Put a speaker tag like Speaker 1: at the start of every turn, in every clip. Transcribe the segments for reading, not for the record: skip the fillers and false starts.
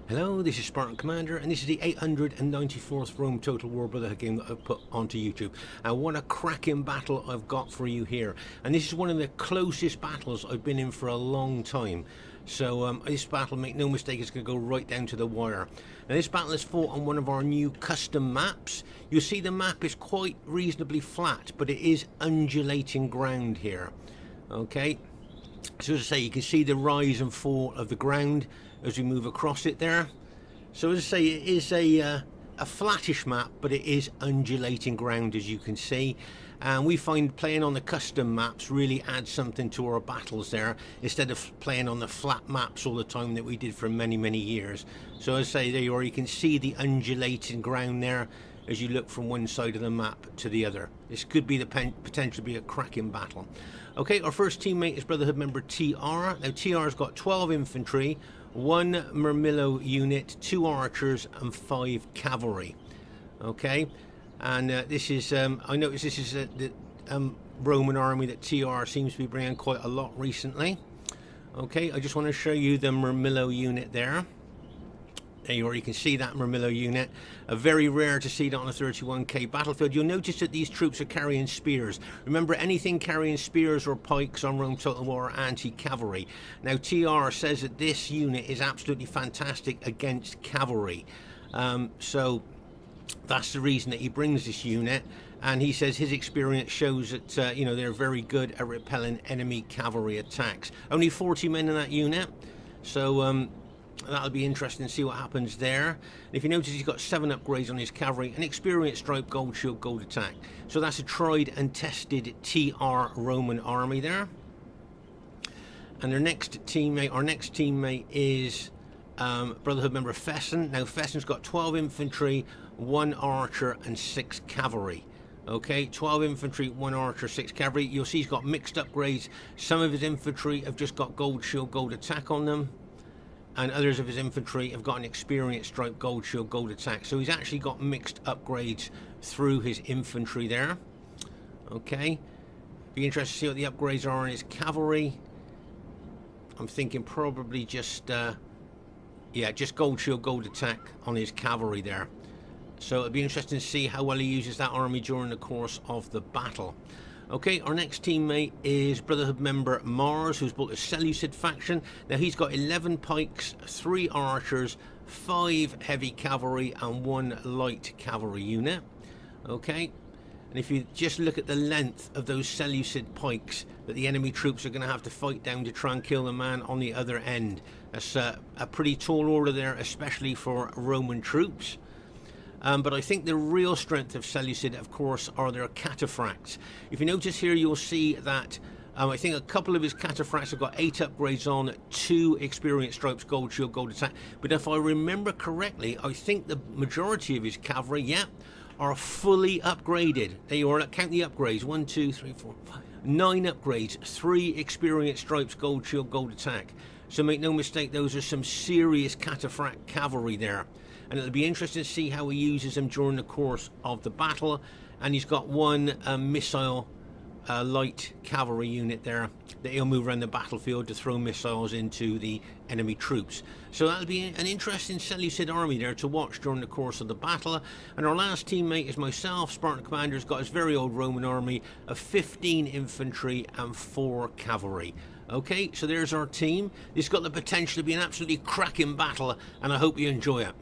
Speaker 1: Hello, this is Spartan Commander, and this is the 894th Rome Total War Brotherhood game that I've put onto YouTube. And what a cracking battle I've got for you here. And this is one of the closest battles I've been in for a long time. So this battle, make no mistake, is going to go right down to the wire. Now this battle is fought on one of our new custom maps. You'll see the map is quite reasonably flat, but it is undulating ground here. Okay, so as I say, you can see the rise and fall of the ground as we move across it there. So as I say, it is a flattish map, but it is undulating ground, as you can see. And we find playing on the custom maps really adds something to our battles there, instead of playing on the flat maps all the time that we did for many years. So as I say, there you are, you can see the undulating ground there as you look from one side of the map to the other. This could be the potential to be a cracking battle. Okay, our first teammate is Brotherhood member TR. Now TR's got 12 infantry, 1 Murmillo unit, 2 archers and 5 cavalry. Okay, and this is I notice this is the Roman army that TR seems to be bringing quite a lot recently. Okay, I just want to show you the Murmillo unit there. There you are, you can see that Murmillo unit. Very rare to see that on a 31k battlefield. You'll notice that these troops are carrying spears. Remember, anything carrying spears or pikes on Rome Total War are anti-cavalry. Now TR says that this unit is absolutely fantastic against cavalry. So that's the reason that he brings this unit. And he says his experience shows that you know, they're very good at repelling enemy cavalry attacks. Only 40 men in that unit. So that'll be interesting to see what happens there. And if you notice, he's got 7 upgrades on his cavalry, an experienced stripe, gold shield, gold attack. So that's a tried and tested TR Roman army there. And our next teammate is Brotherhood member Fesen. Now Fesen's got 12 infantry, 1 archer and 6 cavalry. Okay, 12 infantry, 1 archer, 6 cavalry. You'll see he's got mixed upgrades. Some of his infantry have just got gold shield, gold attack on them, and others of his infantry have got an experienced stripe, gold shield, gold attack. So he's actually got mixed upgrades through his infantry there. Okay, be interested to see what the upgrades are on his cavalry. I'm thinking probably just yeah, just gold shield, gold attack on his cavalry there. So it'll be interesting to see how well he uses that army during the course of the battle. Okay, our next teammate is Brotherhood member Mars, who's built a Seleucid faction. Now he's got 11 pikes, 3 archers, 5 heavy cavalry and 1 light cavalry unit. Okay, and if you just look at the length of those Seleucid pikes that the enemy troops are going to have to fight down to try and kill the man on the other end, that's a pretty tall order there, especially for Roman troops. But I think the real strength of Seleucid, of course, are their cataphracts. If you notice here, you'll see that I think a couple of his cataphracts have got 8 upgrades on, 2 experienced stripes, gold shield, gold attack. But if I remember correctly, I think the majority of his cavalry, yeah, are fully upgraded. There you are, count the upgrades. 1, 2, 3, 4, 5, 9 upgrades, 3 experienced stripes, gold shield, gold attack. So make no mistake, those are some serious cataphract cavalry there. And it'll be interesting to see how he uses them during the course of the battle. And he's got 1 missile light cavalry unit there that he'll move around the battlefield to throw missiles into the enemy troops. So that'll be an interesting Seleucid army there to watch during the course of the battle. And our last teammate is myself, Spartan Commander. Has got his very old Roman army of 15 infantry and 4 cavalry. Okay, so there's our team. It's got the potential to be an absolutely cracking battle, and I hope you enjoy it.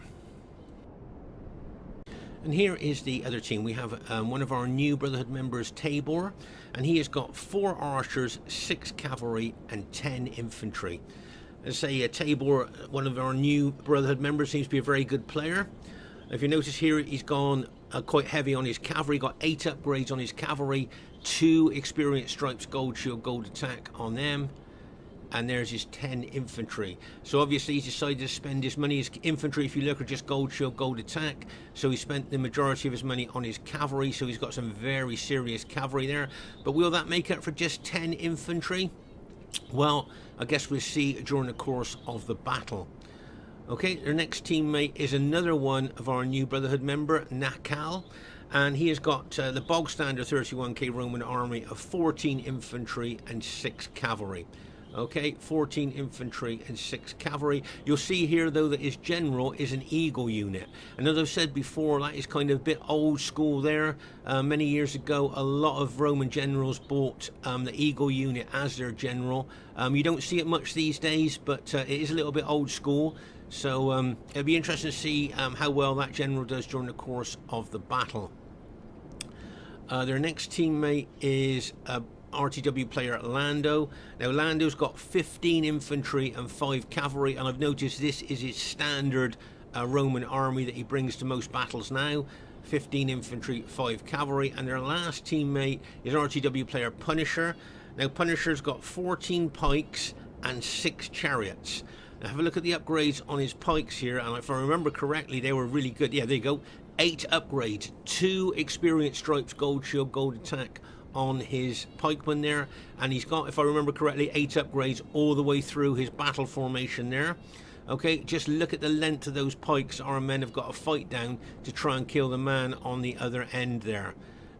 Speaker 1: And here is the other team. We have one of our new Brotherhood members, Tabor, and he has got 4 archers, 6 cavalry and 10 infantry. As I say, Tabor, one of our new Brotherhood members, seems to be a very good player. If you notice here, he's gone quite heavy on his cavalry, got 8 upgrades on his cavalry, 2 experienced stripes, gold shield, gold attack on them. And there's his 10 infantry. So obviously he's decided to spend his money. His infantry, if you look, are just gold shield, gold attack. So he spent the majority of his money on his cavalry. So he's got some very serious cavalry there. But will that make up for just 10 infantry? Well, I guess we'll see during the course of the battle. Okay, our next teammate is another one of our new Brotherhood member, Naacal. And he has got the bog standard 31k Roman army of 14 infantry and 6 cavalry. Okay, 14 infantry and 6 cavalry. You'll see here though that his general is an eagle unit, and as I've said before, that is kind of a bit old school there. Many years ago a lot of Roman generals bought the eagle unit as their general. You don't see it much these days, but it is a little bit old school, so it'll be interesting to see how well that general does during the course of the battle. Their next teammate is RTW player Lando. Now Lando's got 15 infantry and 5 cavalry, and I've noticed this is his standard Roman army that he brings to most battles now. 15 infantry, 5 cavalry. And their last teammate is RTW player Punisher. Now Punisher's got 14 pikes and 6 chariots. Now have a look at the upgrades on his pikes here, and if I remember correctly, they were really good. Yeah, there you go. 8 upgrades, 2 experience stripes, gold shield, gold attack on his pikeman there, and he's got, if I remember correctly, 8 upgrades all the way through his battle formation there. Okay, just look at the length of those pikes our men have got to fight down to try and kill the man on the other end there.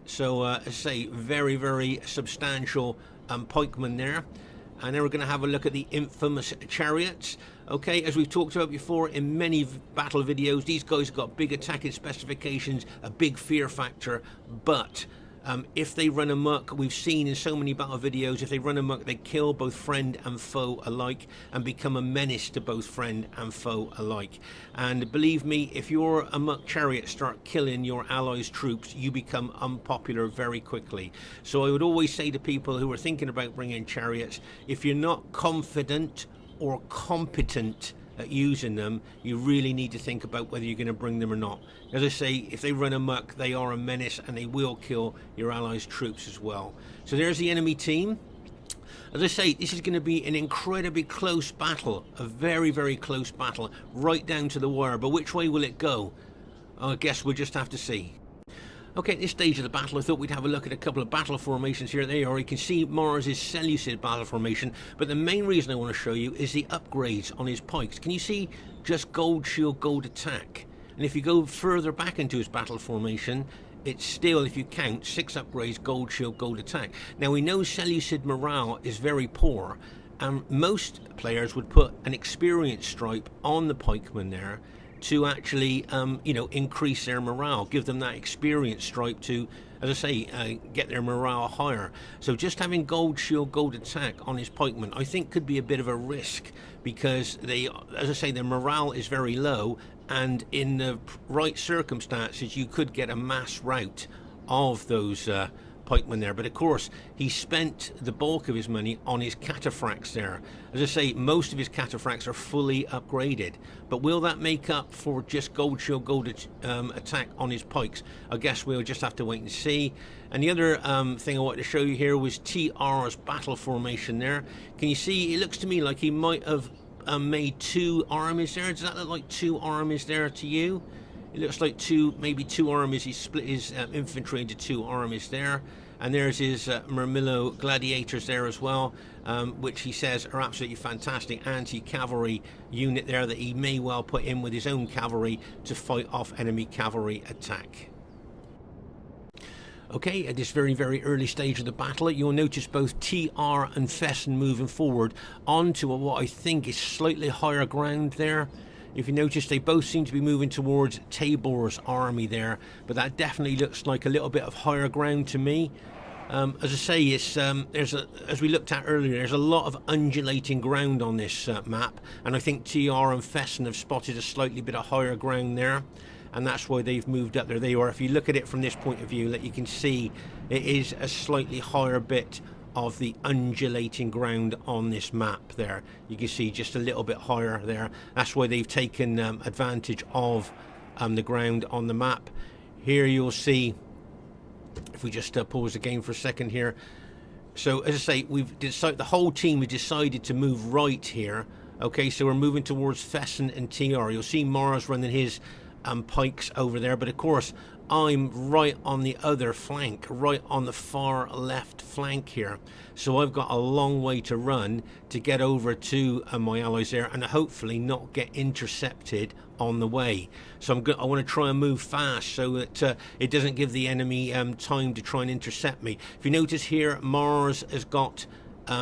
Speaker 1: So as I say, very, very substantial pikeman there. And then we're going to have a look at the infamous chariots. Okay, as we've talked about before in many battle videos, these guys have got big attacking specifications, a big fear factor, but if they run amok, we've seen in so many battle videos, if they run amok, they kill both friend and foe alike and become a menace to both friend and foe alike. And believe me, if your amok chariots start killing your allies' troops, you become unpopular very quickly. So I would always say to people who are thinking about bringing chariots, if you're not confident or competent at using them, you really need to think about whether you're going to bring them or not. As I say, if they run amok, they are a menace and they will kill your allies' troops as well. So there's the enemy team. As I say, this is going to be an incredibly close battle, a very, very close battle, right down to the wire. But which way will it go? I guess we'll just have to see. Okay, at this stage of the battle, I thought we'd have a look at a couple of battle formations here. There you are. You can see Mars' Seleucid battle formation, but the main reason I want to show you is the upgrades on his pikes. Can you see just gold shield, gold attack? And if you go further back into his battle formation, it's still, if you count, 6 upgrades, gold shield, gold attack. Now we know Seleucid morale is very poor, and most players would put an experience stripe on the pikeman there to actually, you know, increase their morale, give them that experience stripe to, as I say, get their morale higher. So just having gold shield, gold attack on his pikemen, I think could be a bit of a risk, because they, as I say, their morale is very low, and in the right circumstances, you could get a mass rout of those pikemen there. But of course, he spent the bulk of his money on his cataphracts there. As I say, most of his cataphracts are fully upgraded, but will that make up for just gold shield, gold attack on his pikes? I guess we'll just have to wait and see. And the other thing I wanted to show you here was TR's battle formation there. Can you see, it looks to me like he might have made 2 armies there. Does that look like 2 armies there to you? It looks like maybe two armies. He split his infantry into 2 armies there. And there's his Murmillo gladiators there as well, which he says are absolutely fantastic anti-cavalry unit there that he may well put in with his own cavalry to fight off enemy cavalry attack. Okay, at this very, very early stage of the battle, you'll notice both TR and Fesen moving forward onto what I think is slightly higher ground there. If you notice, they both seem to be moving towards Tabor's army there, but that definitely looks like a little bit of higher ground to me. As I say, it's as we looked at earlier, there's a lot of undulating ground on this map, and I think TR and Fesen have spotted a slightly bit of higher ground there, and that's why they've moved up there. They are. If you look at it from this point of view, that you can see it is a slightly higher bit of the undulating ground on this map there. You can see just a little bit higher there. That's why they've taken advantage of the ground on the map. Here you'll see, if we just pause the game for a second here. So as I say, we've decided, the whole team has decided to move right here. Okay, so we're moving towards Fesen and TR. You'll see Mars running his pikes over there, but of course I'm right on the other flank, right on the far left flank here. So I've got a long way to run to get over to my allies there, and hopefully not get intercepted on the way. So I want to try and move fast so that it doesn't give the enemy time to try and intercept me. If you notice here, Mars has got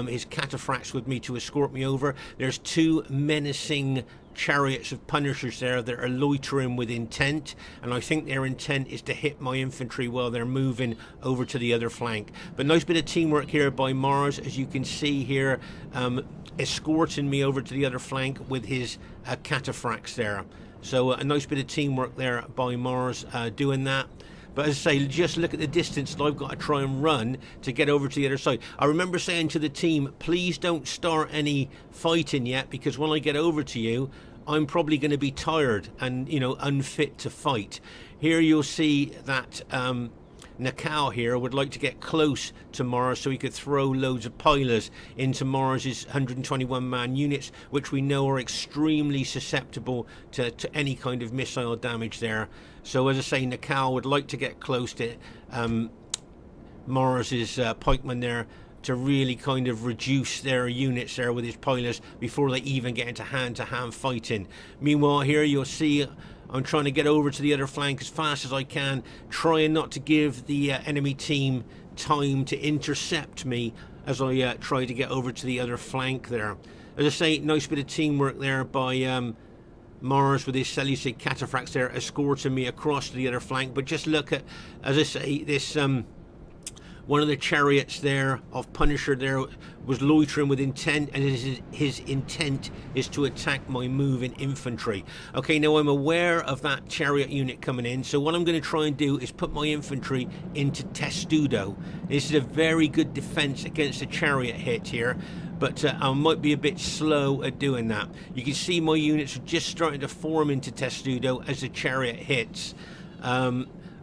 Speaker 1: his cataphracts with me to escort me over. There's 2 menacing chariots of punishers there that are loitering with intent, and I think their intent is to hit my infantry while they're moving over to the other flank. But nice bit of teamwork here by Mars, as you can see here, escorting me over to the other flank with his cataphracts there. So a nice bit of teamwork there by Mars doing that. But as I say, just look at the distance that I've got to try and run to get over to the other side. I remember saying to the team, please don't start any fighting yet, because when I get over to you, I'm probably going to be tired and, you know, unfit to fight. Here you'll see that Naacal here would like to get close to Mars so he could throw loads of pilers into Mars's 121-man units, which we know are extremely susceptible to any kind of missile damage there. So as I say, Naacal would like to get close to Mars's pikemen there to really kind of reduce their units there with his pilers before they even get into hand-to-hand fighting. Meanwhile, here you'll see I'm trying to get over to the other flank as fast as I can, trying not to give the enemy team time to intercept me as I try to get over to the other flank there. As I say, nice bit of teamwork there by Mars with his Seleucid Cataphracts there escorting me across to the other flank. But just look at, as I say, this one of the chariots there of Punisher there was loitering with intent, and his intent is to attack my moving infantry. Okay, now I'm aware of that chariot unit coming in, so what I'm going to try and do is put my infantry into testudo. This is a very good defense against a chariot hit here, but I might be a bit slow at doing that. You can see my units are just starting to form into testudo as the chariot hits.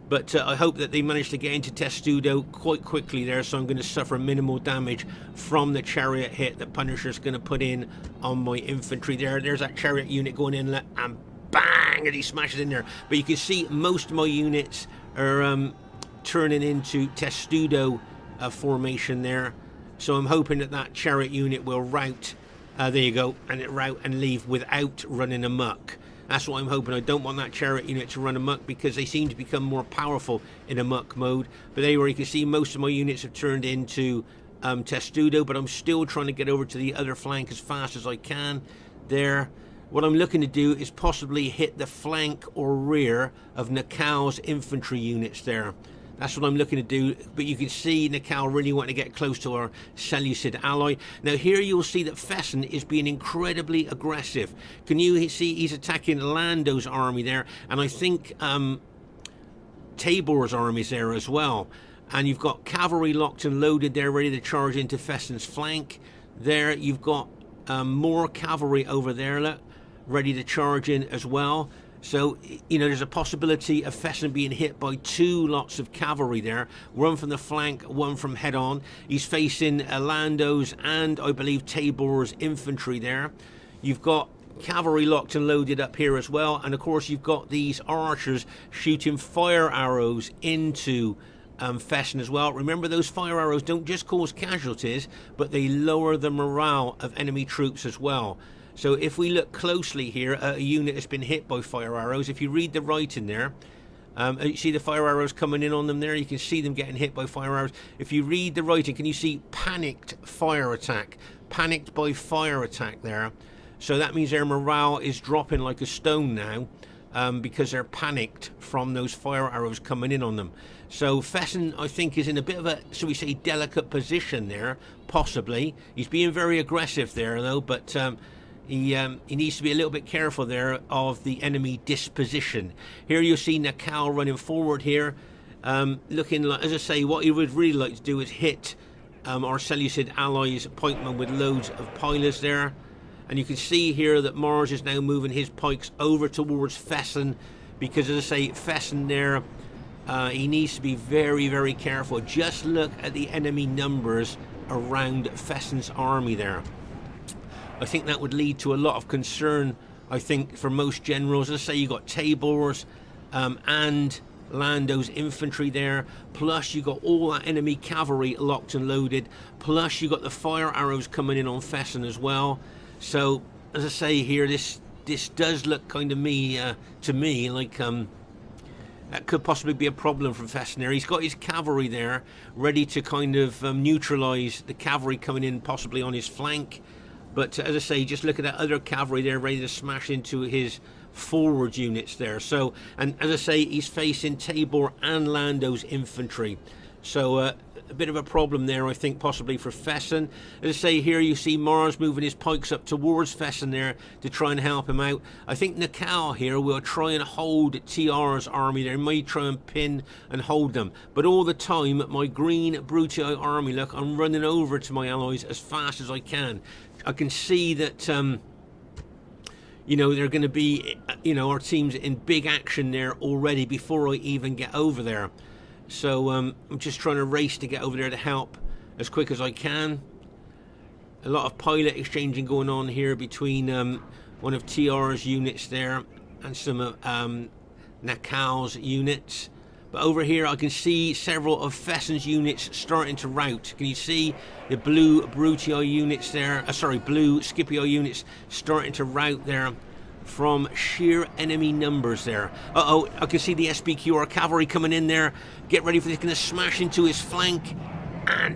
Speaker 1: But I hope that they manage to get into testudo quite quickly there, so I'm going to suffer minimal damage from the chariot hit that Punisher's going to put in on my infantry there. There's that chariot unit going in and bang, and he smashes in there. But you can see most of my units are turning into testudo formation there. So I'm hoping that that chariot unit will rout, there you go, and it rout and leave without running amok. That's what I'm hoping. I don't want that chariot unit to run amok because they seem to become more powerful in amok mode. But there you can see most of my units have turned into testudo, but I'm still trying to get over to the other flank as fast as I can there. What I'm looking to do is possibly hit the flank or rear of Naacal's infantry units there. That's what I'm looking to do, but you can see Naacal really wanting to get close to our Seleucid ally. Now here you'll see that Fesen is being incredibly aggressive. Can you see he's attacking Lando's army there, and I think Tabor's army's there as well. And you've got cavalry locked and loaded there, ready to charge into Fesen's flank. There you've got more cavalry over there, look, ready to charge in as well. So, you know, there's a possibility of Fesen being hit by 2 lots of cavalry there. One from the flank, one from head-on. He's facing Lando's and, I believe, Tabor's infantry there. You've got cavalry locked and loaded up here as well. And, of course, you've got these archers shooting fire arrows into Fesen as well. Remember, those fire arrows don't just cause casualties, but they lower the morale of enemy troops as well. So if we look closely here at a unit that's been hit by fire arrows, if you read the writing there, you see the fire arrows coming in on them there, you can see them getting hit by fire arrows. If you read the writing, can you see panicked fire attack, panicked by fire attack there? So that means their morale is dropping like a stone now, because they're panicked from those fire arrows coming in on them. So Fesen, I think, is in a bit of a, shall we say, delicate position there, possibly. He's being very aggressive there, though, but he needs to be a little bit careful there of the enemy disposition. Here you see Naacal running forward here, looking like, as I say, what he would really like to do is hit our Seleucid allies' pikemen with loads of pilers there. And you can see here that Mars is now moving his pikes over towards Fesen, because, as I say, Fesen there, he needs to be very, very careful. Just look at the enemy numbers around Fesen's army there. I think that would lead to a lot of concern, I think, for most generals. Let's say you got Tabor's and Lando's infantry there, plus you got all that enemy cavalry locked and loaded, plus you got the fire arrows coming in on Fesen as well. So, as I say here, this does look kind of to me like that could possibly be a problem from Fesen there. He's got his cavalry there ready to kind of neutralise the cavalry coming in possibly on his flank. But as I say, just look at that other cavalry there ready to smash into his forward units there. So, and as I say, he's facing Tabor and Lando's infantry. So a bit of a problem there, I think, possibly for Fesen. As I say, here you see Mars moving his pikes up towards Fesen there to try and help him out. I think Naacal here will try and hold TR's army there. He may try and pin and hold them. But all the time, my green Brutii army, look, I'm running over to my allies as fast as I can. I can see that, you know, they're going to be, you know, our team's in big action there already before I even get over there. So I'm just trying to race to get over there to help as quick as I can. A lot of pilot exchanging going on here between one of TR's units there and some of Naacal's units. But over here I can see several of Fesen's units starting to rout. Can you see the blue Brutii units there? Blue Scipio units starting to rout there from sheer enemy numbers there. Uh-oh, I can see the SBQR cavalry coming in there. Get ready for this, going to smash into his flank. And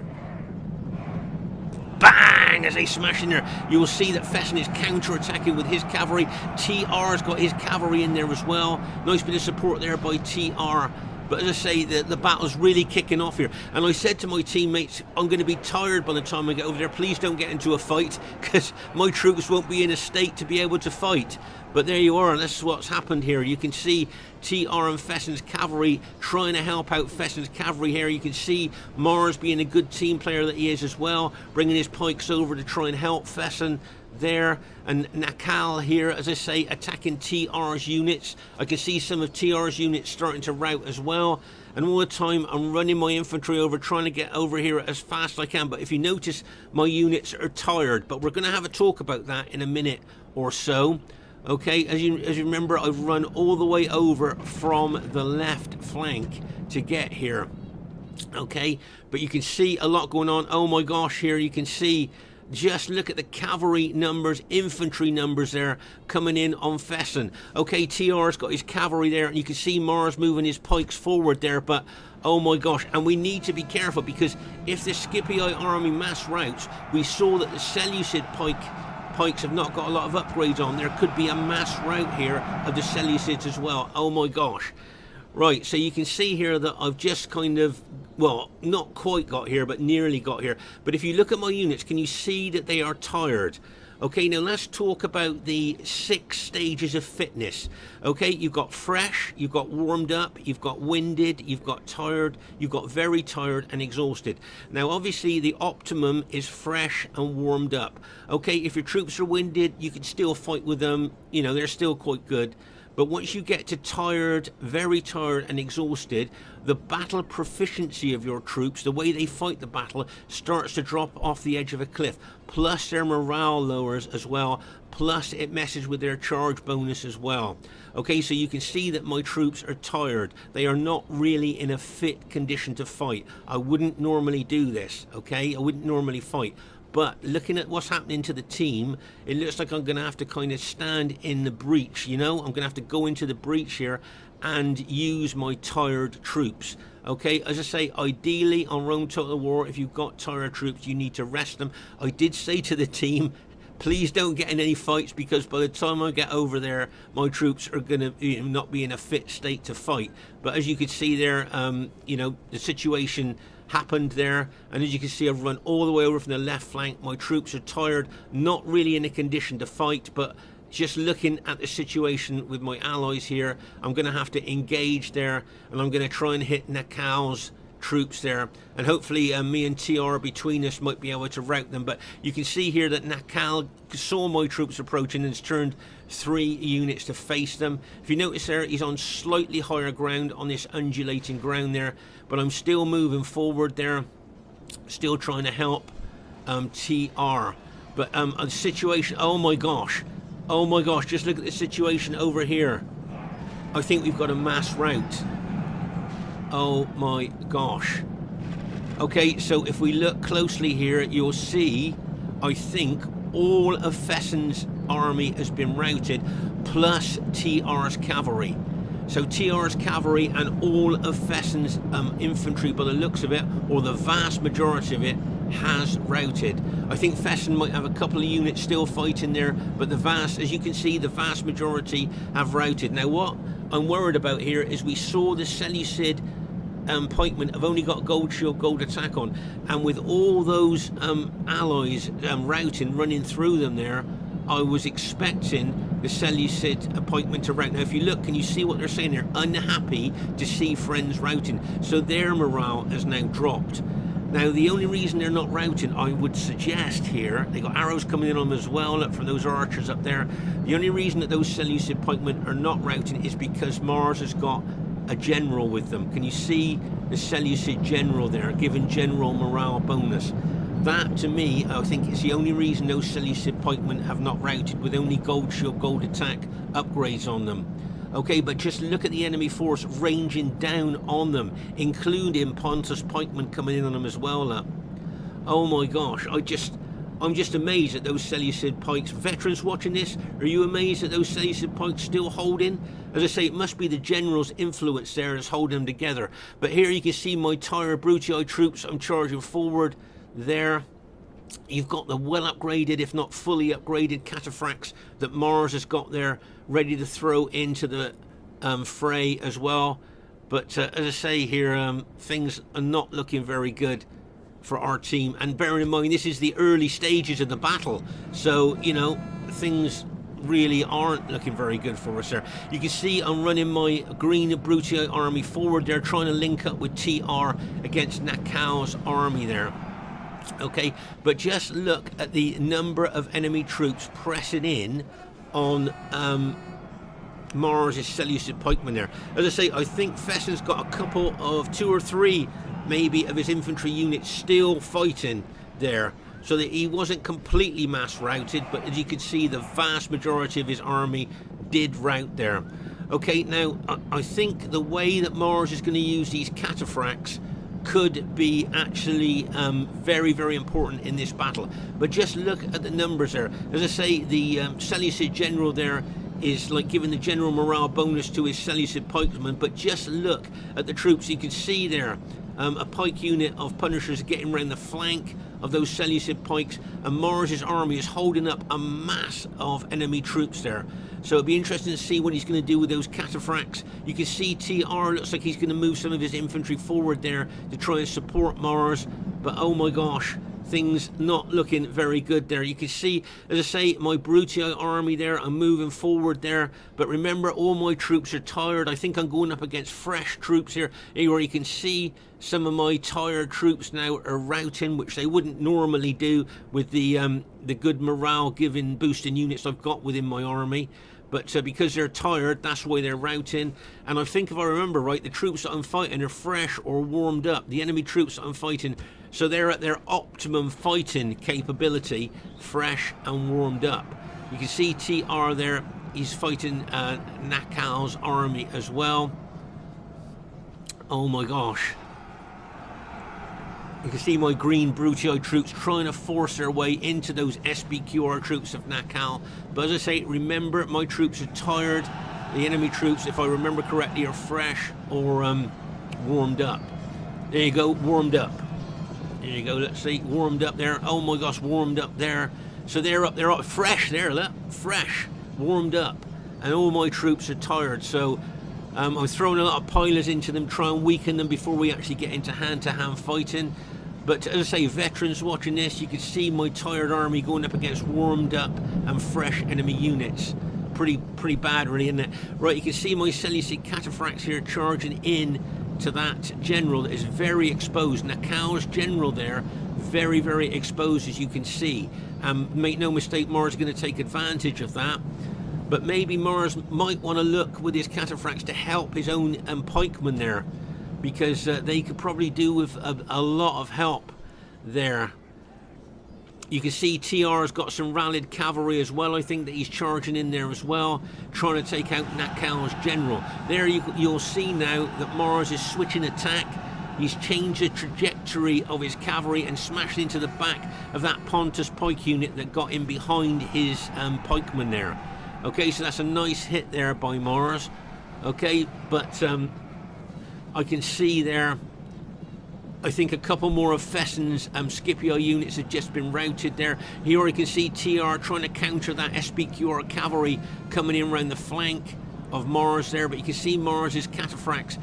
Speaker 1: bang, as they smash in there. You will see that Fesen is counter-attacking with his cavalry. TR's got his cavalry in there as well. Nice bit of support there by TR. But as I say, the battle's really kicking off here. And I said to my teammates, I'm going to be tired by the time I get over there. Please don't get into a fight, because my troops won't be in a state to be able to fight. But there you are, and this is what's happened here. You can see TR and Fesen's cavalry trying to help out Fesen's cavalry here. You can see Mars being a good team player that he is as well, bringing his pikes over to try and help Fesen there. And Naacal here, as I say, attacking TR's units. I can see some of TR's units starting to rout as well. And all the time I'm running my infantry over, trying to get over here as fast as I can. But if you notice, my units are tired. But we're going to have a talk about that in a minute or so. Okay, as you remember, I've run all the way over from the left flank to get here. Okay, but you can see a lot going on. Oh my gosh, here you can see, just look at the cavalry numbers, infantry numbers there coming in on Fesen. Okay, TR's got his cavalry there, and you can see Mars moving his pikes forward there, but oh my gosh, and we need to be careful, because if the Scipii army mass routes, we saw that the Seleucid pikes have not got a lot of upgrades on. There could be a mass rout here of the Seleucids as well. Oh my gosh. Right, so you can see here that I've just kind of, well, not quite got here, but nearly got here. But if you look at my units, can you see that they are tired? Okay, now let's talk about the 6 stages of fitness. Okay, you've got fresh, you've got warmed up, you've got winded, you've got tired, you've got very tired and exhausted. Now, obviously, the optimum is fresh and warmed up. Okay, if your troops are winded, you can still fight with them. You know, they're still quite good. But once you get to tired, very tired and exhausted, the battle proficiency of your troops, the way they fight the battle, starts to drop off the edge of a cliff. Plus their morale lowers as well. Plus it messes with their charge bonus as well. Okay, so you can see that my troops are tired. They are not really in a fit condition to fight. I wouldn't normally do this, okay? I wouldn't normally fight. But looking at what's happening to the team, it looks like I'm going to have to kind of stand in the breach, you know? I'm going to have to go into the breach here and use my tired troops. Okay, as I say, ideally on Rome Total War, if you've got tired troops, you need to rest them. I did say to the team, please don't get in any fights, because by the time I get over there, my troops are going to not be in a fit state to fight. But as you can see there, you know, the situation happened there, and as you can see, I've run all the way over from the left flank. My troops are tired, not really in a condition to fight, but just looking at the situation with my allies here, I'm going to have to engage there, and I'm going to try and hit Naacal's troops there, and hopefully me and TR between us might be able to rout them. But you can see here that Naacal saw my troops approaching and has turned 3 units to face them. If you notice there, he's on slightly higher ground on this undulating ground there, but I'm still moving forward there, still trying to help TR. But the situation, oh my gosh, just look at the situation over here. I think we've got a mass rout. Oh my gosh. Okay, so if we look closely here, you'll see, I think, all of Fesen's army has been routed, plus TR's cavalry. So TR's cavalry and all of Fesen's infantry, by the looks of it, or the vast majority of it, has routed. I think Fesen might have a couple of units still fighting there, but as you can see, the vast majority have routed. Now what I'm worried about here is we saw the Seleucid pikemen have only got gold shield, gold attack on, and with all those allies routing, running through them there, I was expecting the Seleucid pikemen to rout. Now if you look, can you see what they're saying? They're unhappy to see friends routing, so their morale has now dropped. Now the only reason they're not routing, I would suggest here, they got arrows coming in on them as well, look, from those archers up there. The only reason that those Seleucid pikemen are not routing is because Mars has got a general with them. Can you see the Seleucid general there, giving general morale bonus? That, to me, I think is the only reason those Seleucid pikemen have not routed, with only gold shield, gold attack upgrades on them. Okay, but just look at the enemy force ranging down on them, including Pontus pikemen coming in on them as well. Look. Oh my gosh, I'm just amazed at those Seleucid pikes. Veterans watching this, are you amazed at those Seleucid pikes still holding? As I say, it must be the general's influence there that's holding them together. But here you can see my tired Brutii troops. I'm charging forward there. You've got the well upgraded, if not fully upgraded, cataphracts that Mars has got there, ready to throw into the fray as well. But as I say here, things are not looking very good for our team. And bearing in mind, this is the early stages of the battle, so you know things really aren't looking very good for us there. You can see I'm running my green Brutii army forward. They're trying to link up with TR against Naacal's army there. Okay, but just look at the number of enemy troops pressing in on Mars' Seleucid pikemen there. As I say, I think Fesen's got a couple of 2 or 3 maybe of his infantry units still fighting there, so that he wasn't completely mass routed, but as you can see, the vast majority of his army did rout there. Okay, now I think the way that Mars is going to use these cataphracts could be actually very, very important in this battle. But just look at the numbers there. As I say, the Seleucid general there is like giving the general morale bonus to his Seleucid pikemen, but just look at the troops. You can see there a pike unit of Punishers getting around the flank of those Seleucid pikes, and Mars's army is holding up a mass of enemy troops there. So it'll be interesting to see what he's going to do with those cataphracts. You can see TR looks like he's going to move some of his infantry forward there to try and support Mars, but oh my gosh, things not looking very good there. You can see, as I say, my Brutii army there, I'm moving forward there, but remember, all my troops are tired. I think I'm going up against fresh troops here, where you can see some of my tired troops now are routing, which they wouldn't normally do with the good morale giving boosting units I've got within my army. But because they're tired, that's why they're routing. And I think, if I remember right, the troops that I'm fighting are fresh or warmed up. The enemy troops that I'm fighting, so they're at their optimum fighting capability, fresh and warmed up. You can see TR there, he's fighting Naacal's army as well. Oh my gosh. You can see my green Brutii troops trying to force their way into those SBQR troops of Naacal. But as I say, remember, my troops are tired. The enemy troops, if I remember correctly, are fresh or warmed up. There you go, warmed up. There you go, let's see, warmed up there. Oh my gosh, warmed up there. So they're up fresh there, look, fresh, warmed up. And all my troops are tired, so I'm throwing a lot of pilers into them, try and weaken them before we actually get into hand-to-hand fighting. But as I say, veterans watching this, you can see my tired army going up against warmed up and fresh enemy units. Pretty bad, really, isn't it? Right, you can see my Seleucid Cataphracts here charging in to that general that is very exposed. Naacal's general there, very, very exposed, as you can see. Make no mistake, Mars is going to take advantage of that. But maybe Mars might want to look with his cataphracts to help his own pikemen there, because they could probably do with a lot of help there. You can see TR's got some rallied cavalry as well. I think that he's charging in there as well, trying to take out Naacal's general. There you'll see now that Mars is switching attack. He's changed the trajectory of his cavalry and smashed into the back of that Pontus pike unit that got in behind his pikemen there. Okay, so that's a nice hit there by Mars. Okay, but I can see there, I think a couple more of Fesen's Scipio units have just been routed there. Here you can see TR trying to counter that SBQR cavalry coming in around the flank of Mars there, but you can see Mars's Cataphracts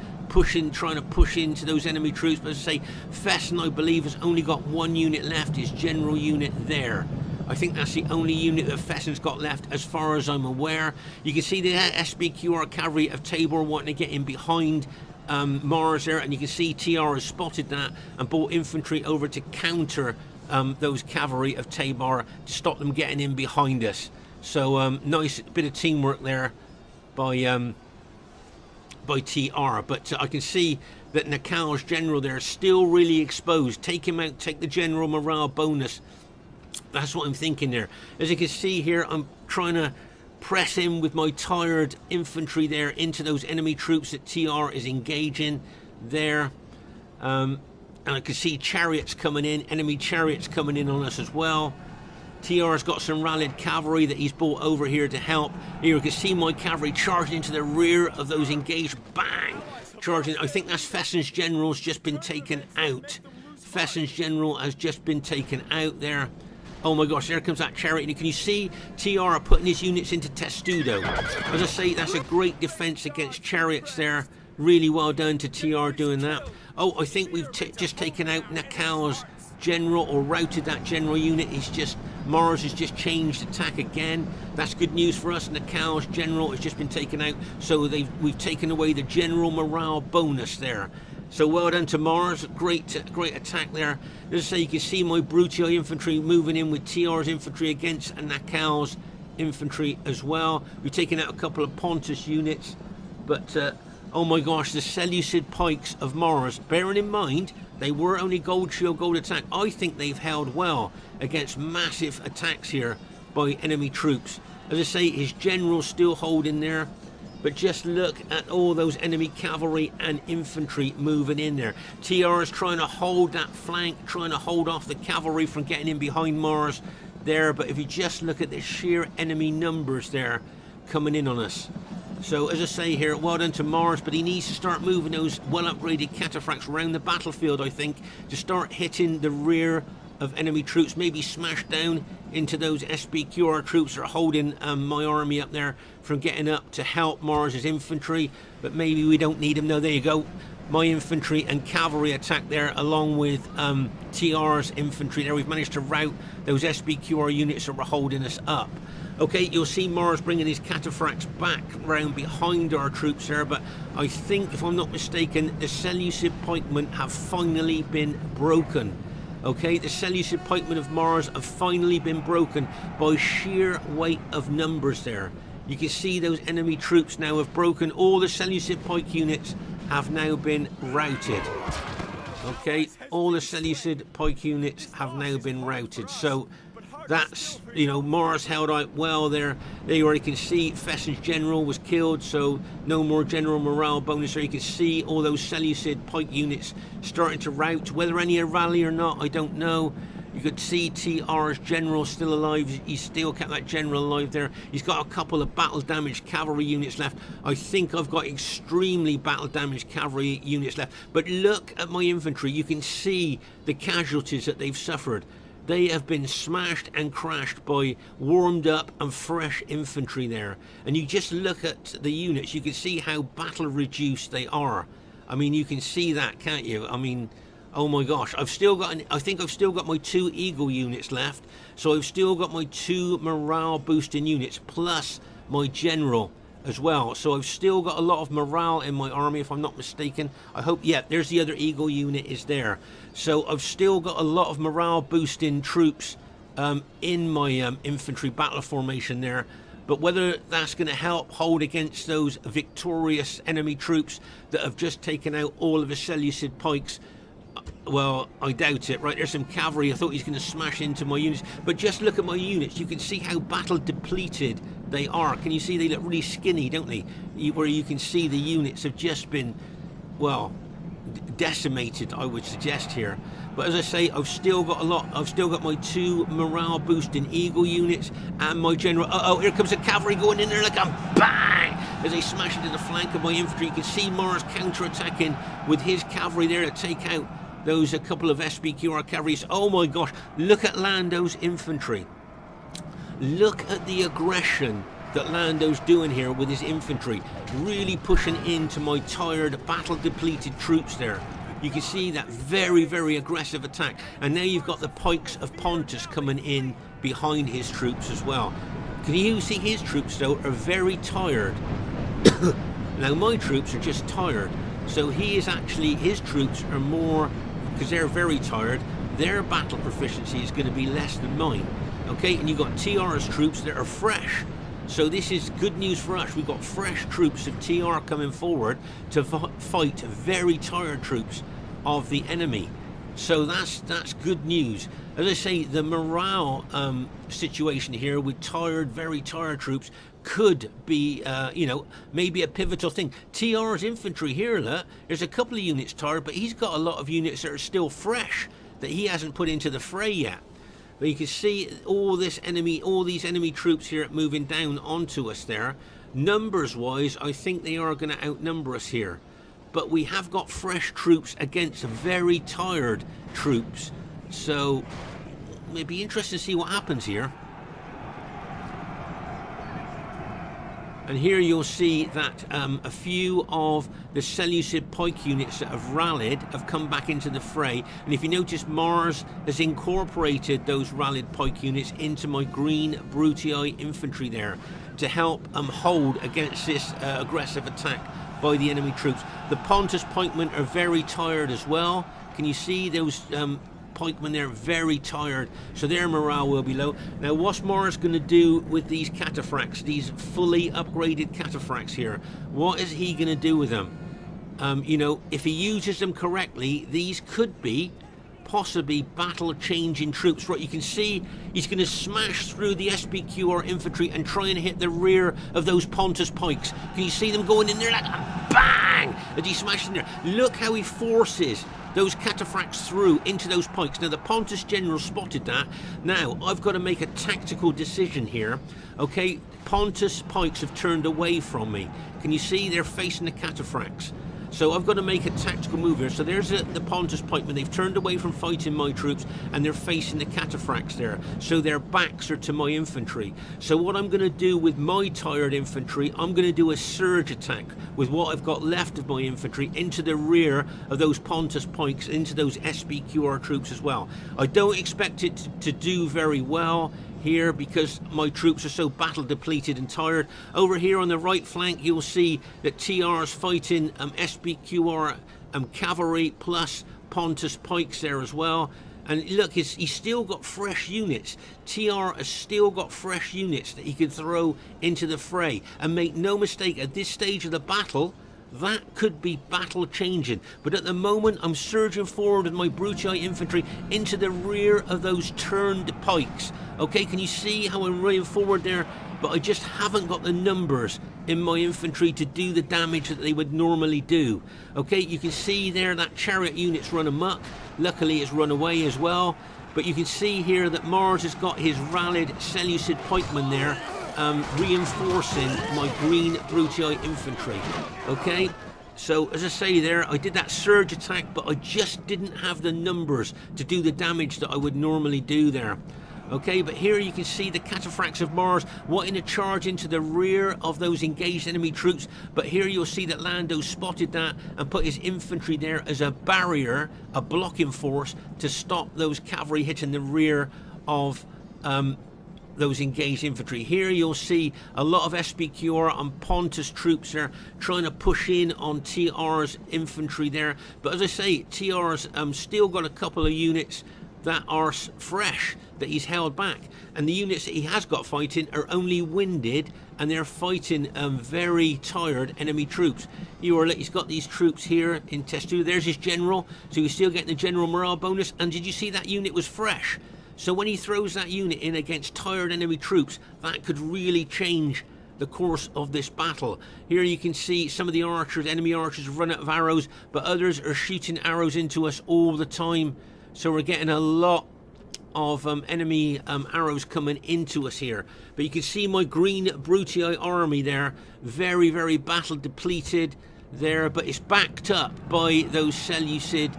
Speaker 1: trying to push into those enemy troops. But as I say, Fesen, I believe, has only got one unit left, his general unit there. I think that's the only unit that Fesen's got left as far as I'm aware. You can see the SBQR cavalry of Tabor wanting to get in behind Mars there, and you can see TR has spotted that and brought infantry over to counter those cavalry of Tabor to stop them getting in behind us. So nice bit of teamwork there by TR, but I can see that Naacal's general there is still really exposed. Take him out, take the general morale bonus. That's what I'm thinking there. As you can see here, I'm trying to press in with my tired infantry there into those enemy troops that TR is engaging there. And I can see chariots coming in, enemy chariots coming in on us as well. TR's got some rallied cavalry that he's brought over here to help. Here you can see my cavalry charging into the rear of those engaged. Bang! Charging. I think that's Fesen's general's just been taken out. Fesen's general has just been taken out there. Oh my gosh, there comes that chariot. And can you see TR putting his units into Testudo? As I say, that's a great defense against chariots there. Really well done to TR doing that. Oh, I think we've just taken out Naacal's general, or routed that general unit. Mars has just changed attack again. That's good news for us. Naacal's general has just been taken out, so we've taken away the general morale bonus there. So well done to Mars. Great attack there. As I say, you can see my Brutio infantry moving in with TR's infantry against Naacal's infantry as well. We've taken out a couple of Pontus units, but oh my gosh, the Seleucid pikes of Mars, bearing in mind they were only gold shield, gold attack, I think they've held well against massive attacks here by enemy troops. As I say, his general's still holding there, but just look at all those enemy cavalry and infantry moving in there. TR is trying to hold that flank, trying to hold off the cavalry from getting in behind Mars there, but if you just look at the sheer enemy numbers there coming in on us. So as I say here, well done to Mars, but he needs to start moving those well-upgraded cataphracts around the battlefield, I think, to start hitting the rear of enemy troops, maybe smash down into those SBQR troops that are holding my army up there from getting up to help Mars's infantry, but maybe we don't need them. No, there you go. My infantry and cavalry attack there along with TR's infantry there. We've managed to rout those SBQR units that were holding us up. Okay, you'll see Mars bringing his cataphracts back round behind our troops there, but I think, if I'm not mistaken, the Seleucid pikemen have finally been broken. Okay, the Seleucid pikemen of Mars have finally been broken by sheer weight of numbers there. You can see those enemy troops now have broken. All the Seleucid pike units have now been routed. Okay, all the Seleucid pike units have now been routed. So that's, you know, Mars held out well there. There you already can see Fesen's general was killed, so no more general morale bonus. There you can see all those Seleucid pike units starting to rout. Whether any are rally or not, I don't know. You could see TR's general still alive. He's still kept that general alive there. He's got a couple of battle damaged cavalry units left. I think I've got extremely battle damaged cavalry units left. But look at my infantry. You can see the casualties that they've suffered. They have been smashed and crashed by warmed up and fresh infantry there. And you just look at the units, you can see how battle reduced they are. I mean, you can see that, can't you? I mean, oh my gosh, I think I've still got my 2 Eagle units left. So I've still got my 2 morale boosting units plus my general as well. So I've still got a lot of morale in my army, if I'm not mistaken. I hope, yeah, there's the other Eagle unit is there. So I've still got a lot of morale boosting troops in my infantry battle formation there. But whether that's going to help hold against those victorious enemy troops that have just taken out all of the Seleucid pikes, well, I doubt it. Right, there's some cavalry. I thought he's going to smash into my units. But just look at my units. You can see how battle depleted they are. Can you see they look really skinny, don't they? Where you can see the units have just been, well, decimated, I would suggest here. But as I say, I've still got a lot. I've still got my 2 morale boosting Eagle units and my general. Oh, here comes the cavalry going in there like a bang. as they smash into the flank of my infantry. You can see Mars counter-attacking with his cavalry there to take out those a couple of SPQR cavalries. Oh my gosh, look at Lando's infantry. Look at the aggression that Lando's doing here with his infantry, really pushing into my tired, battle-depleted troops there. You can see that very, very aggressive attack. And now you've got the pikes of Pontus coming in behind his troops as well. Can you see his troops, though, are very tired. Now, my troops are just tired. So his troops are more, because they're very tired, their battle proficiency is going to be less than mine. Okay, and you've got TR's troops that are fresh. So this is good news for us. We've got fresh troops of TR coming forward to fight very tired troops of the enemy. So that's good news. As I say, the morale situation here with very tired troops could be, maybe a pivotal thing. TR's infantry here, look, there's a couple of units tired, but he's got a lot of units that are still fresh that he hasn't put into the fray yet. But you can see all these enemy troops here moving down onto us there. Numbers-wise, I think they are going to outnumber us here. But we have got fresh troops against very tired troops. So it'd be interesting to see what happens here. And here you'll see that a few of the Seleucid pike units that have rallied have come back into the fray. And if you notice, Mars has incorporated those rallied pike units into my green Brutii infantry there to help hold against this aggressive attack by the enemy troops. The Pontus pikemen are very tired as well. Can you see those pikemen there? Very tired, so their morale will be low. Now, what's Mars going to do with these cataphracts, these fully upgraded cataphracts here? What is he going to do with them? If he uses them correctly, these could be possibly battle-changing troops. Right, you can see he's going to smash through the SPQR infantry and try and hit the rear of those Pontus pikes. Can you see them going in there like bang as he smashes in there? Look how he forces those cataphracts through into those pikes. Now, the Pontus general spotted that. Now, I've got to make a tactical decision here. Okay, Pontus pikes have turned away from me. Can you see they're facing the cataphracts? So I've got to make a tactical move here. So there's the Pontus pikemen. They've turned away from fighting my troops and they're facing the cataphracts there. So their backs are to my infantry. So what I'm going to do with my tired infantry, I'm going to do a surge attack with what I've got left of my infantry into the rear of those Pontus pikes, into those SPQR troops as well. I don't expect it to do very well here because my troops are so battle depleted and tired. Over here on the right flank, you'll see that TR's fighting SPQR cavalry plus Pontus pikes there as well. And look, he's still got fresh units. TR has still got fresh units that he can throw into the fray. And make no mistake, at this stage of the battle, that could be battle changing. But at the moment, I'm surging forward with my Brutii infantry into the rear of those turned pikes. Okay, can you see how I'm running forward there? But I just haven't got the numbers in my infantry to do the damage that they would normally do. Okay, you can see there that chariot unit's run amok. Luckily, it's run away as well. But you can see here that Mars has got his rallied Seleucid pikemen there, reinforcing my green Brutii infantry. Okay, so as I say there, I did that surge attack, but I just didn't have the numbers to do the damage that I would normally do there. Okay, but here you can see the cataphracts of Mars wanting to charge into the rear of those engaged enemy troops. But here you'll see that Lando spotted that and put his infantry there as a barrier, a blocking force to stop those cavalry hitting the rear of those engaged infantry. Here you'll see a lot of SPQR and Pontus troops there trying to push in on TR's infantry there. But as I say, TR's still got a couple of units that are fresh that he's held back, and the units that he has got fighting are only winded and they're fighting very tired enemy troops. He's got these troops here in test 2. There's his general, so he's still getting the general morale bonus. And did you see that unit was fresh? So when he throws that unit in against tired enemy troops, that could really change the course of this battle. Here you can see some of the archers, enemy archers, run out of arrows, but others are shooting arrows into us all the time. So we're getting a lot of enemy arrows coming into us here. But you can see my green Brutii army there, very, very battle depleted there, but it's backed up by those Seleucid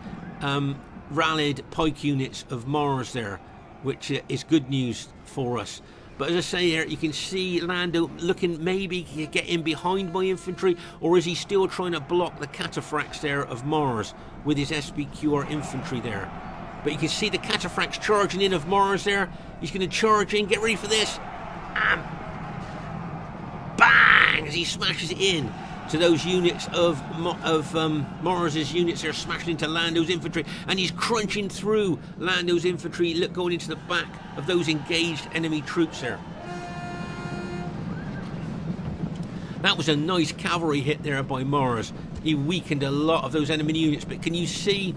Speaker 1: rallied pike units of Mars there, which is good news for us. But as I say here, you can see Lando looking maybe to get in behind my infantry, or is he still trying to block the Cataphracts there of Mars with his SBQR infantry there? But you can see the Cataphracts charging in of Mars there. He's going to charge in, get ready for this, and bang, as he smashes it in to those units of Mars's units. They're smashing into Lando's infantry, and he's crunching through Lando's infantry, look, going into the back of those engaged enemy troops there. That was a nice cavalry hit there by Mars. He weakened a lot of those enemy units, but can you see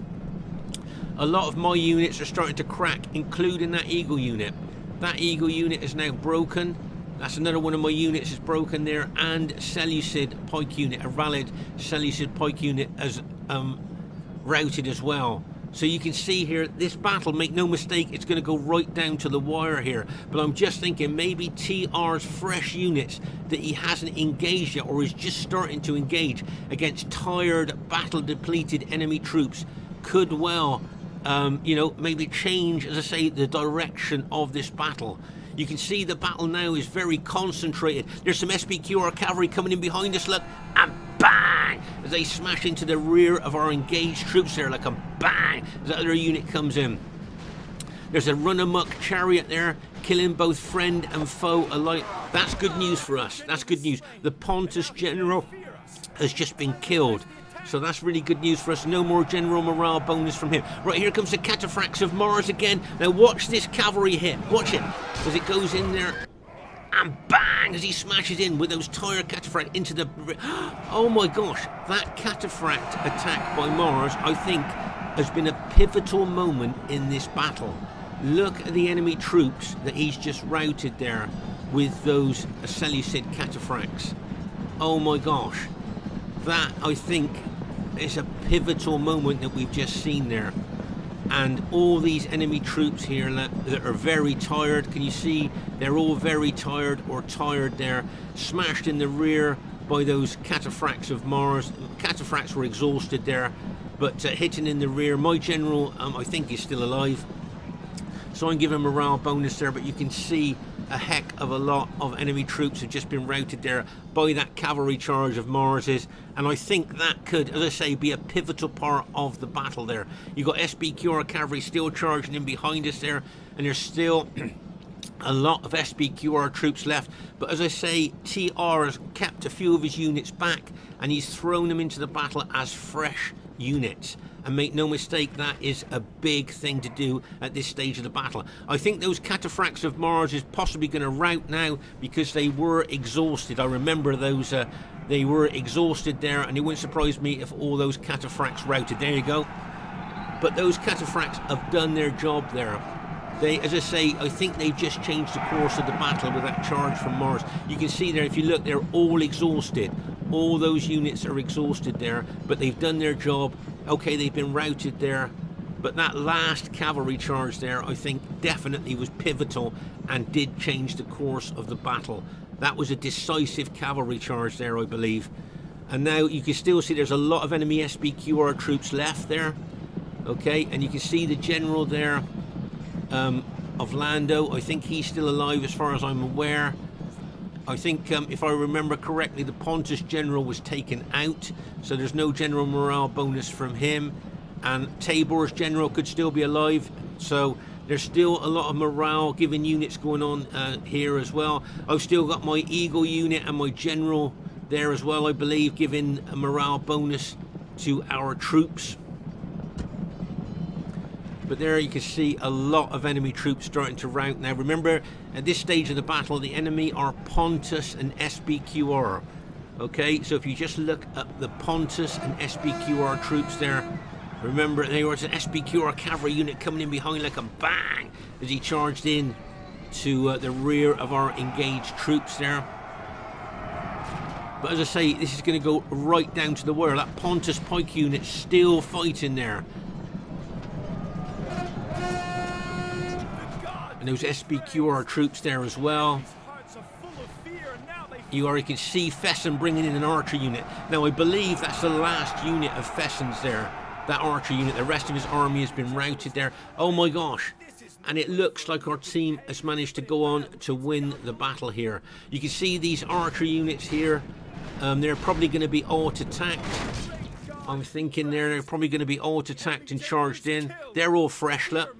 Speaker 1: a lot of my units are starting to crack, including that Eagle unit. That Eagle unit is now broken. That's another one of my units is broken there, and Seleucid pike unit, a rallied Seleucid pike unit, as routed as well. So you can see here, this battle, make no mistake, it's going to go right down to the wire here. But I'm just thinking maybe TR's fresh units that he hasn't engaged yet, or is just starting to engage against tired, battle-depleted enemy troops, could well, you know, maybe change, as I say, the direction of this battle. You can see the battle now is very concentrated. There's some SBQR cavalry coming in behind us, look, and bang, as they smash into the rear of our engaged troops there, like a bang, as that other unit comes in. There's a run-amok chariot there, killing both friend and foe alike. That's good news for us. That's good news. The Pontus general has just been killed. So that's really good news for us. No more general morale bonus from him. Right, here comes the Cataphracts of Mars again. Now watch this cavalry hit. Watch it as it goes in there. And bang, as he smashes in with those tired Cataphract into the... Oh my gosh, that Cataphract attack by Mars, I think, has been a pivotal moment in this battle. Look at the enemy troops that he's just routed there with those Seleucid Cataphracts. Oh my gosh. That, I think, is a pivotal moment that we've just seen there. And all these enemy troops here that are very tired, can you see? They're all very tired or tired there, smashed in the rear by those Cataphracts of Mars. Cataphracts were exhausted there, but hitting in the rear. My general, I think, is still alive. So I'm giving a morale bonus there, but you can see a heck of a lot of enemy troops have just been routed there by that cavalry charge of Mars's, and I think that could, as I say, be a pivotal part of the battle there. You've got SBQR cavalry still charging in behind us there, and there's still a lot of SBQR troops left, but as I say, TR has kept a few of his units back, and he's thrown them into the battle as fresh units. And make no mistake, that is a big thing to do at this stage of the battle. I think those Cataphracts of Mars is possibly going to rout now because they were exhausted. I remember those, they were exhausted there, and it wouldn't surprise me if all those Cataphracts routed. There you go. But those Cataphracts have done their job there. They, as I say, I think they've just changed the course of the battle with that charge from Mars. You can see there, if you look, they're all exhausted. All those units are exhausted there, but they've done their job. Okay, they've been routed there, but that last cavalry charge there, I think, definitely was pivotal and did change the course of the battle. That was a decisive cavalry charge there, I believe. And now you can still see there's a lot of enemy SBQR troops left there. Okay, and you can see the general there of Lando. I think he's still alive as far as I'm aware. I think, if I remember correctly, the Pontus general was taken out, so there's no general morale bonus from him. And Tabor's general could still be alive, so there's still a lot of morale giving units going on here as well. I've still got my Eagle unit and my general there as well, I believe, giving a morale bonus to our troops. But there you can see a lot of enemy troops starting to rout now. Remember, at this stage of the battle, the enemy are Pontus and SBQR. Okay, so if you just look at the Pontus and SBQR troops there, remember there was an SBQR cavalry unit coming in behind like a bang as he charged in to the rear of our engaged troops there. But as I say, this is going to go right down to the wire. That Pontus pike unit still fighting there. And those SBQR troops there as well. You already can see Fesen bringing in an archer unit. Now I believe that's the last unit of Fesen's there. That archer unit. The rest of his army has been routed there. Oh my gosh. And it looks like our team has managed to go on to win the battle here. You can see these archer units here. They're probably going to be alt-attacked. I'm thinking they're probably going to be alt-attacked and charged in. They're all fresh, look.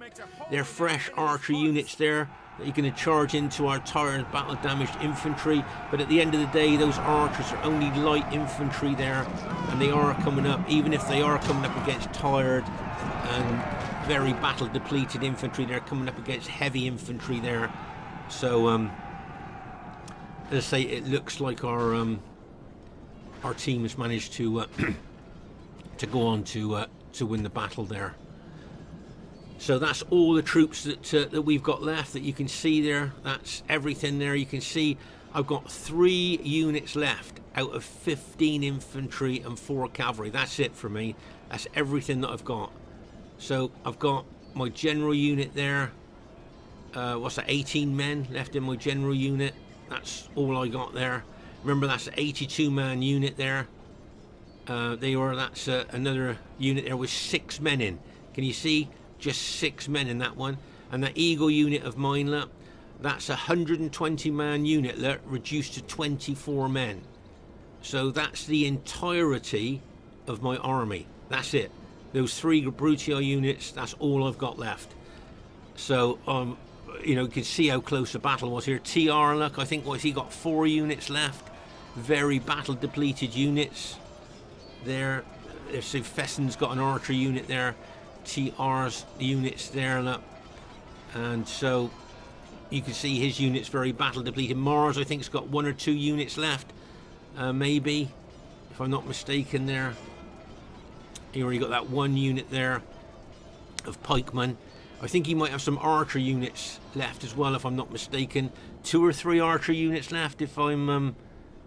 Speaker 1: They're fresh archer units there that you're going to charge into our tired, battle-damaged infantry. But at the end of the day, those archers are only light infantry there. And they are coming up, even if they are coming up against tired and very battle-depleted infantry, they're coming up against heavy infantry there. So, as I say, it looks like our team has managed to go on to win the battle there. So that's all the troops that we've got left that you can see there. That's everything there. You can see I've got 3 units left out of 15 infantry and 4 cavalry. That's it for me. That's everything that I've got. So I've got my general unit there. What's that? 18 men left in my general unit. That's all I got there. Remember, that's an 82-man unit there. That's another unit there with 6 men in. Can you see? Just 6 men in that one. And that Eagle unit of mine, look, that's a 120-man unit, look, reduced to 24 men. So that's the entirety of my army. That's it. Those 3 Brutio units, that's all I've got left. So, you know, you can see how close the battle was here. TR, look, I think he got 4 units left. Very battle-depleted units there. So Fesen's got an archer unit there. TR's units there, look. And so you can see his units very battle-depleted. Mars, I think, has got 1 or 2 units left. Maybe, if I'm not mistaken there. He already got that 1 unit there of pikemen. I think he might have some archer units left as well, if I'm not mistaken. 2 or 3 archer units left, if I'm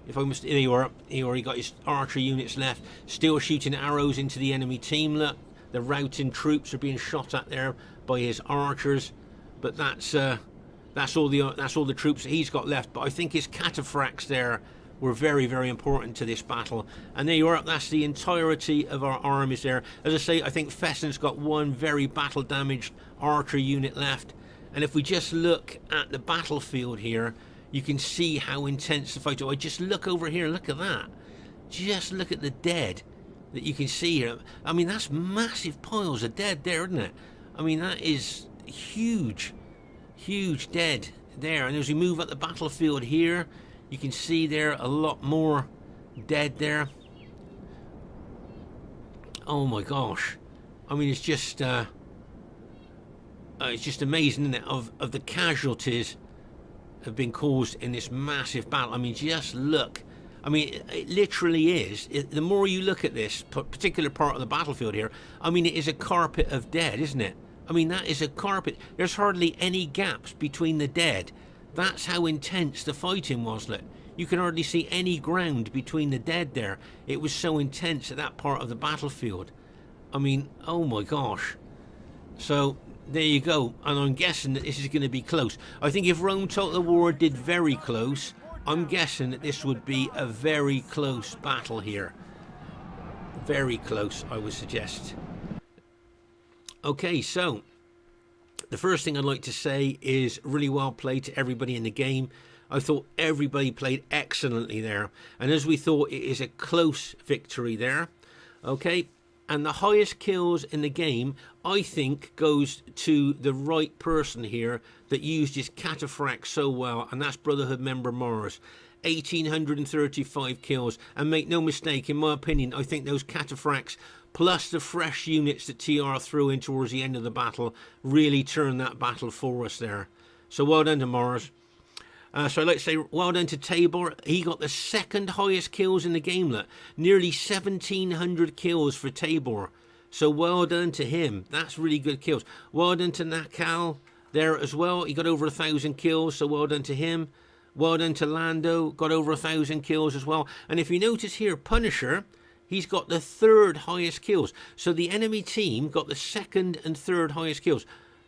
Speaker 1: he already got his archer units left. Still shooting arrows into the enemy team. Look, the routing troops are being shot at there by his archers. But that's all the troops that he's got left. But I think his cataphracts there were very, very important to this battle. And there you are. That's the entirety of our armies there. As I say, I think Fesen's got 1 very battle-damaged archer unit left. And if we just look at the battlefield here, you can see how intense the fight is. I just look over here, look at that. Just look at the dead that you can see here. I mean, that's massive piles of dead there, isn't it? I mean, that is huge, huge dead there. And as we move up the battlefield here, you can see there a lot more dead there. Oh my gosh. I mean, it's just amazing, isn't it, of the casualties have been caused in this massive battle. I mean, just look. I mean, it literally is. The more you look at this particular part of the battlefield here, I mean, it is a carpet of dead, isn't it? I mean, that is a carpet. There's hardly any gaps between the dead. That's how intense the fighting was. Look, you can hardly see any ground between the dead there. It was so intense at that part of the battlefield. I mean, oh my gosh. So there you go. And I'm guessing that this is going to be close. I think if Rome Total War did very close, I'm guessing that this would be a very close battle here. Very close, I would suggest. Okay, so the first thing I'd like to say is really well played to everybody in the game. I thought everybody played excellently there. And as we thought, it is a close victory there. Okay, and the highest kills in the game, I think, goes to the right person here that used his cataphract so well, and that's Brotherhood member Mars. 1,835 kills, and make no mistake, in my opinion, I think those cataphracts plus the fresh units that TR threw in towards the end of the battle really turned that battle for us there. So well done to Mars. So I'd like to say well done to Tabor. He got the 2nd highest kills in the game. Look, nearly 1,700 kills for Tabor. So well done to him. That's really good kills. Well done to Naacal there as well. He got over 1,000 kills, so well done to him. Well done to Lando. Got over 1,000 kills as well. And if you notice here, Punisher, he's got the 3rd highest kills. So the enemy team got the 2nd and 3rd highest kills.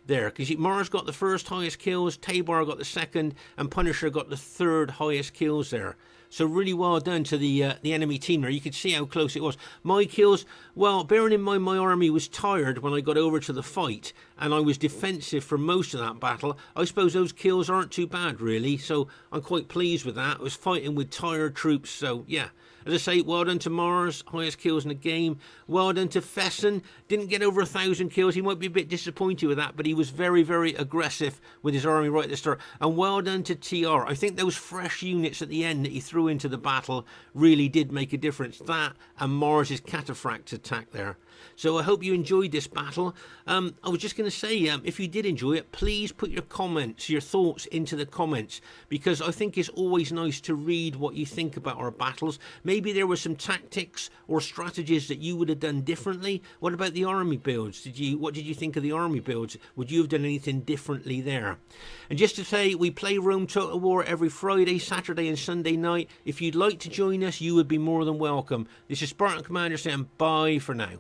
Speaker 1: there, because Mars got the first highest kills, Tabor got the second, and Punisher got the third highest kills there. So really well done to the enemy team there. You could see how close it was. My kills, well, bearing in mind my army was tired when I got over to the fight, and I was defensive for most of that battle, I suppose those kills aren't too bad really, so I'm quite pleased with that. I was fighting with tired troops, so yeah. As I say, well done to Mars, highest kills in the game. Well done to Fesen, didn't get over 1,000 kills. He might be a bit disappointed with that, but he was very, very aggressive with his army right at the start. And well done to TR. I think those fresh units at the end that he threw into the battle really did make a difference. That and Mars's Cataphracts attack there. So I hope you enjoyed this battle. I was just going to say, if you did enjoy it, please put your comments, your thoughts into the comments, because I think it's always nice to read what you think about our battles. Maybe there were some tactics or strategies that you would have done differently. What about the army builds? What did you think of the army builds? Would you have done anything differently there? And just to say, we play Rome Total War every Friday, Saturday and Sunday night. If you'd like to join us, you would be more than welcome. This is Spartan Commander saying bye for now.